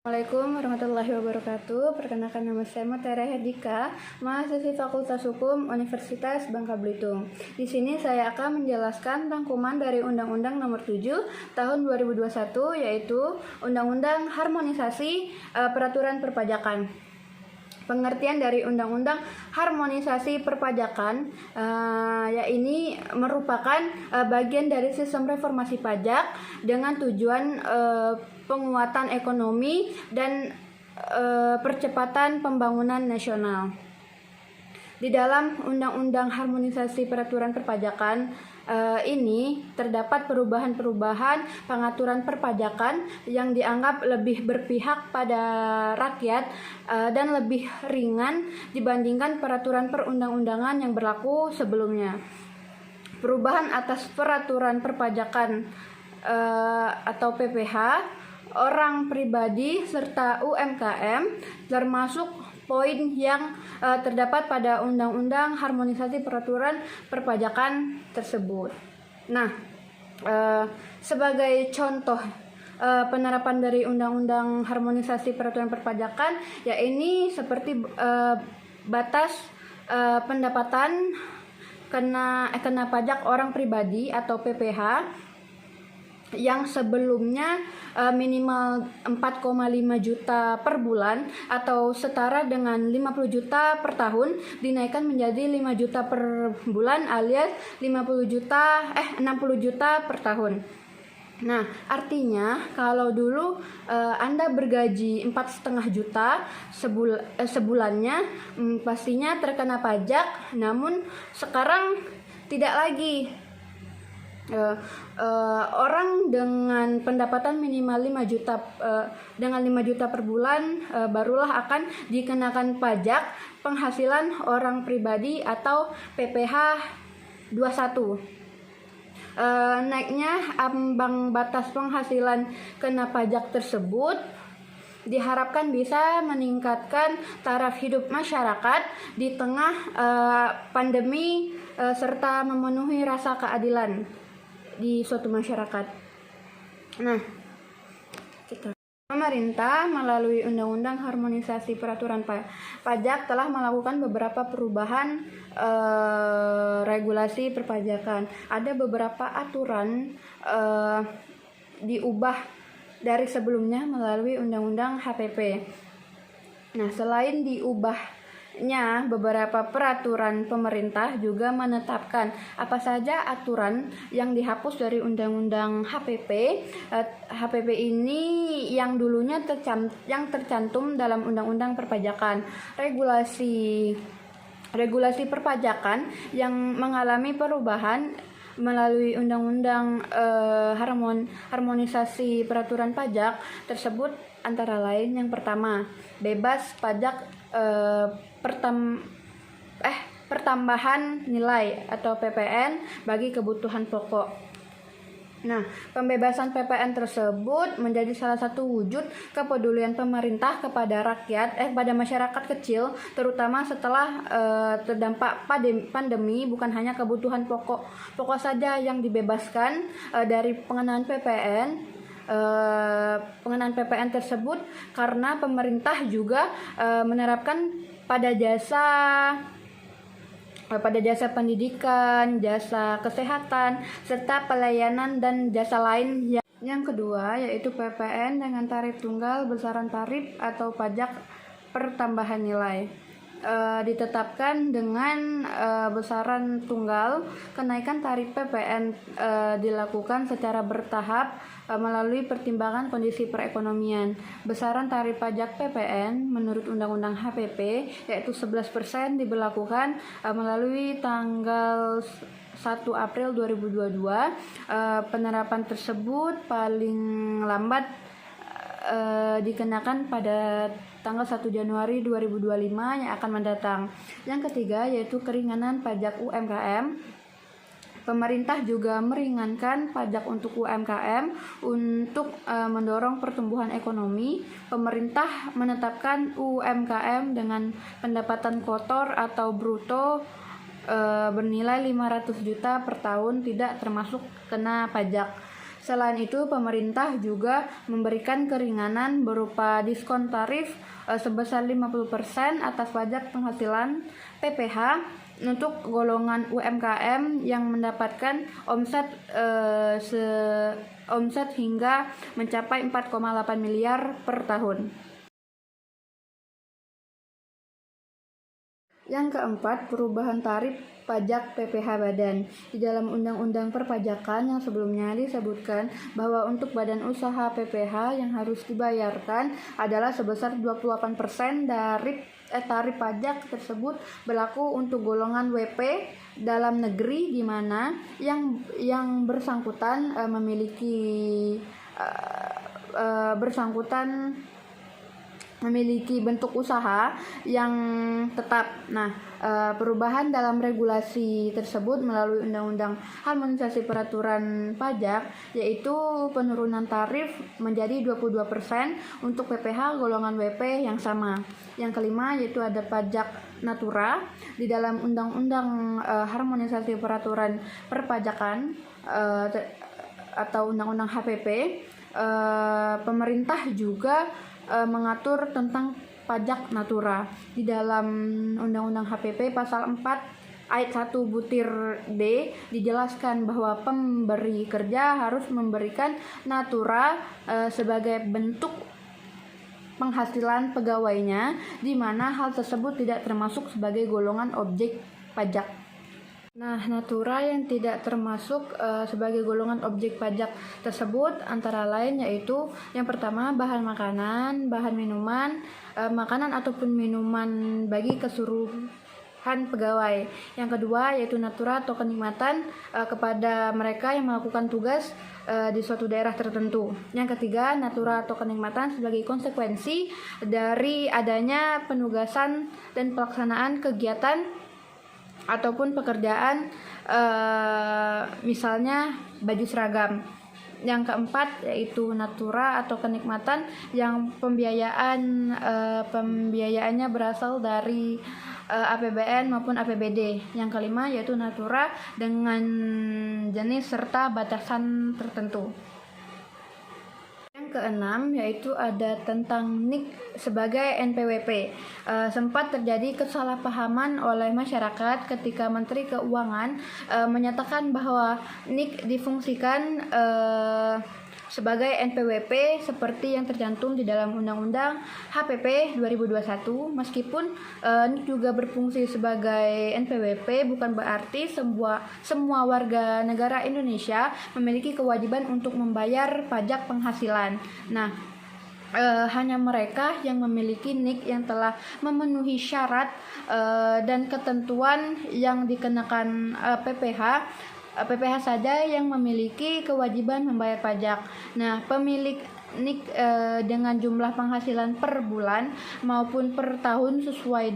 Assalamualaikum warahmatullahi wabarakatuh. Perkenalkan, nama saya Mutiara Herdika, mahasiswi Fakultas Hukum Universitas Bangka Belitung. Di sini saya akan menjelaskan rangkuman dari Undang-Undang Nomor 7 Tahun 2021, yaitu Undang-Undang Harmonisasi Peraturan Perpajakan. Pengertian dari Undang-Undang Harmonisasi Perpajakan, ya ini merupakan bagian dari sistem reformasi pajak dengan tujuan penguatan ekonomi dan percepatan pembangunan nasional. Di dalam Undang-Undang Harmonisasi Peraturan Perpajakan ini terdapat perubahan-perubahan pengaturan perpajakan yang dianggap lebih berpihak pada rakyat dan lebih ringan dibandingkan peraturan perundang-undangan yang berlaku sebelumnya. Perubahan atas peraturan perpajakan atau PPh, orang pribadi serta UMKM termasuk poin yang terdapat pada Undang-Undang Harmonisasi Peraturan Perpajakan tersebut. Nah, sebagai contoh penerapan dari Undang-Undang Harmonisasi Peraturan Perpajakan, ya ini seperti batas pendapatan kena pajak orang pribadi atau PPh yang sebelumnya minimal 4,5 juta per bulan atau setara dengan 50 juta per tahun dinaikkan menjadi 5 juta per bulan alias 60 juta per tahun. Nah, artinya kalau dulu Anda bergaji 4,5 juta sebulannya, pastinya terkena pajak, namun sekarang tidak lagi. Orang dengan pendapatan minimal 5 juta dengan 5 juta per bulan barulah akan dikenakan pajak penghasilan orang pribadi atau PPh 21. Naiknya ambang batas penghasilan kena pajak tersebut diharapkan bisa meningkatkan taraf hidup masyarakat di tengah pandemi serta memenuhi rasa keadilan di suatu masyarakat. Nah, pemerintah melalui Undang-Undang Harmonisasi Peraturan Pajak telah melakukan beberapa perubahan regulasi perpajakan. Ada beberapa aturan diubah dari sebelumnya melalui Undang-Undang HPP. Nah, selain diubahnya beberapa peraturan, pemerintah juga menetapkan apa saja aturan yang dihapus dari Undang-Undang HPP. HPP ini yang dulunya tercantum dalam Undang-Undang Perpajakan. Regulasi perpajakan yang mengalami perubahan melalui Undang-Undang Harmonisasi Peraturan Pajak tersebut antara lain yang pertama, bebas pajak pertambahan nilai atau PPN bagi kebutuhan pokok. Nah, pembebasan PPN tersebut menjadi salah satu wujud kepedulian pemerintah kepada pada masyarakat kecil, terutama setelah terdampak pandemi. Bukan hanya kebutuhan pokok saja yang dibebaskan dari pengenaan PPN. Pengenaan PPN tersebut karena pemerintah juga menerapkan pada jasa pendidikan, jasa kesehatan, serta pelayanan dan jasa lain. Yang kedua yaitu PPN dengan tarif tunggal besaran tarif atau pajak pertambahan nilai. Ditetapkan dengan besaran tunggal. Kenaikan tarif PPN dilakukan secara bertahap melalui pertimbangan kondisi perekonomian. Besaran tarif pajak PPN menurut Undang-Undang HPP yaitu 11% diberlakukan melalui tanggal 1 April 2022. Penerapan tersebut paling lambat dikenakan pada tanggal 1 Januari 2025 yang akan mendatang. Yang ketiga yaitu keringanan pajak UMKM. Pemerintah juga meringankan pajak untuk UMKM untuk mendorong pertumbuhan ekonomi. Pemerintah menetapkan UMKM dengan pendapatan kotor atau bruto bernilai 500 juta per tahun tidak termasuk kena pajak. Selain itu, pemerintah juga memberikan keringanan berupa diskon tarif sebesar 50% atas pajak penghasilan (PPH) untuk golongan UMKM yang mendapatkan omset hingga mencapai 4,8 miliar per tahun. Yang keempat, perubahan tarif pajak PPH badan. Di dalam Undang-Undang Perpajakan yang sebelumnya disebutkan bahwa untuk badan usaha PPH yang harus dibayarkan adalah sebesar 28% dari tarif pajak tersebut berlaku untuk golongan WP dalam negeri di mana yang bersangkutan memiliki bentuk usaha yang tetap. Perubahan dalam regulasi tersebut melalui Undang-Undang Harmonisasi Peraturan Pajak yaitu penurunan tarif menjadi 22% untuk PPH golongan WP yang sama. Yang kelima yaitu ada pajak natura. Di dalam Undang-Undang Harmonisasi Peraturan Perpajakan atau Undang-Undang HPP, pemerintah juga mengatur tentang pajak natura. Di dalam Undang-Undang HPP pasal 4 ayat 1 butir D dijelaskan bahwa pemberi kerja harus memberikan natura sebagai bentuk penghasilan pegawainya, di mana hal tersebut tidak termasuk sebagai golongan objek pajak. Natura yang tidak termasuk sebagai golongan objek pajak tersebut antara lain yaitu yang pertama bahan makanan, bahan minuman, makanan ataupun minuman bagi keseluruhan pegawai. Yang kedua yaitu natura atau kenikmatan kepada mereka yang melakukan tugas di suatu daerah tertentu. Yang ketiga, natura atau kenikmatan sebagai konsekuensi dari adanya penugasan dan pelaksanaan kegiatan ataupun pekerjaan, misalnya baju seragam. Yang keempat yaitu natura atau kenikmatan yang pembiayaannya berasal dari APBN maupun APBD. Yang kelima yaitu natura dengan jenis serta batasan tertentu. Keenam yaitu ada tentang NIK sebagai NPWP. Sempat terjadi kesalahpahaman oleh masyarakat ketika Menteri Keuangan menyatakan bahwa NIK difungsikan sebagai NPWP seperti yang tercantum di dalam Undang-Undang HPP 2021. Meskipun NIK juga berfungsi sebagai NPWP, bukan berarti semua warga negara Indonesia memiliki kewajiban untuk membayar pajak penghasilan. Hanya mereka yang memiliki NIK yang telah memenuhi syarat dan ketentuan yang dikenakan PPH saja yang memiliki kewajiban membayar pajak. Pemilik NIK dengan jumlah penghasilan per bulan maupun per tahun sesuai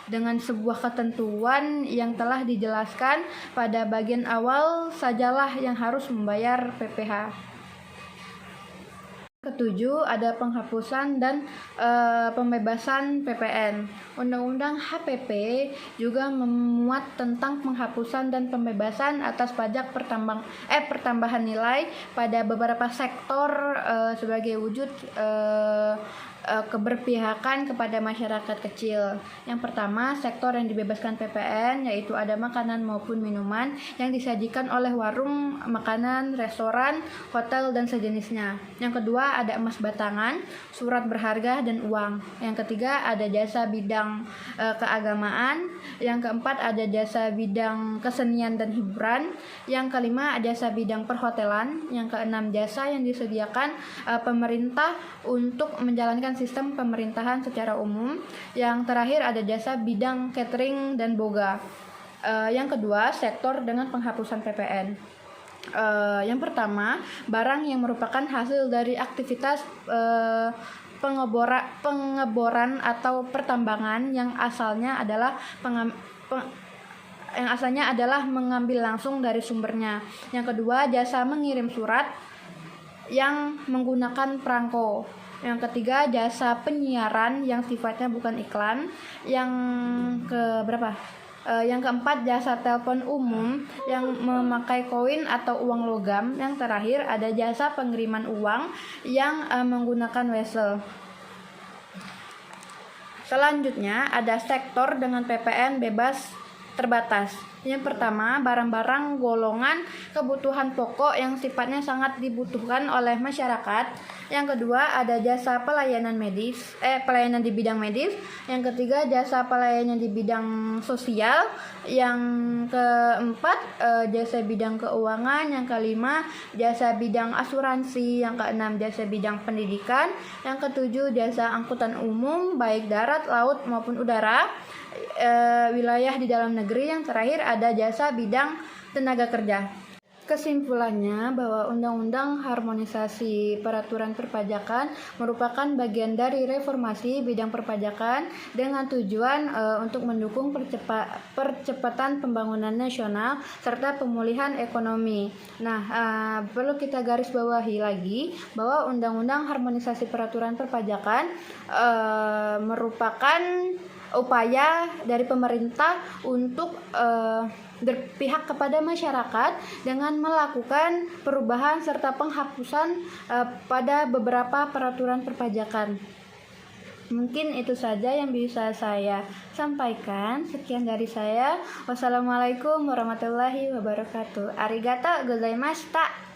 dengan sebuah ketentuan yang telah dijelaskan pada bagian awal sajalah yang harus membayar PPH. Ketujuh, ada penghapusan dan pembebasan PPN. Undang-Undang HPP juga memuat tentang penghapusan dan pembebasan atas pajak pertambahan nilai pada beberapa sektor sebagai wujud keberpihakan kepada masyarakat kecil. Yang pertama, sektor yang dibebaskan PPN yaitu ada makanan maupun minuman yang disajikan oleh warung makanan, restoran, hotel dan sejenisnya. Yang kedua, ada emas batangan, surat berharga dan uang. Yang ketiga, ada jasa bidang keagamaan. Yang keempat, ada jasa bidang kesenian dan hiburan. Yang kelima, ada jasa bidang perhotelan. Yang keenam, jasa yang disediakan pemerintah untuk menjalankan sistem pemerintahan secara umum. Yang terakhir ada jasa bidang catering dan boga. Yang kedua, sektor dengan penghapusan PPN. Yang pertama, barang yang merupakan hasil dari aktivitas pengeboran atau pertambangan yang asalnya adalah mengambil langsung dari sumbernya. Yang kedua, jasa mengirim surat yang menggunakan perangko. Yang ketiga, jasa penyiaran yang sifatnya bukan iklan. Yang keberapa? Yang keempat, jasa telepon umum yang memakai koin atau uang logam. Yang terakhir, ada jasa pengiriman uang yang menggunakan wesel. Selanjutnya, ada sektor dengan PPN bebas terbatas. Yang pertama, barang-barang golongan kebutuhan pokok yang sifatnya sangat dibutuhkan oleh masyarakat. Yang kedua, ada jasa pelayanan medis, pelayanan di bidang medis. Yang ketiga, jasa pelayanan di bidang sosial. Yang keempat, jasa bidang keuangan. Yang kelima, jasa bidang asuransi. Yang keenam, jasa bidang pendidikan. Yang ketujuh, jasa angkutan umum baik darat, laut maupun udara, wilayah di dalam negeri. Yang terakhir, ada jasa bidang tenaga kerja. Kesimpulannya bahwa Undang-Undang Harmonisasi Peraturan Perpajakan merupakan bagian dari reformasi bidang perpajakan dengan tujuan untuk mendukung percepatan pembangunan nasional serta pemulihan ekonomi. Nah, perlu kita garis bawahi lagi bahwa Undang-Undang Harmonisasi Peraturan Perpajakan merupakan upaya dari pemerintah untuk berpihak kepada masyarakat dengan melakukan perubahan serta penghapusan pada beberapa peraturan perpajakan. Mungkin itu saja yang bisa saya sampaikan. Sekian dari saya. Wassalamualaikum warahmatullahi wabarakatuh. Arigato gozaimashita.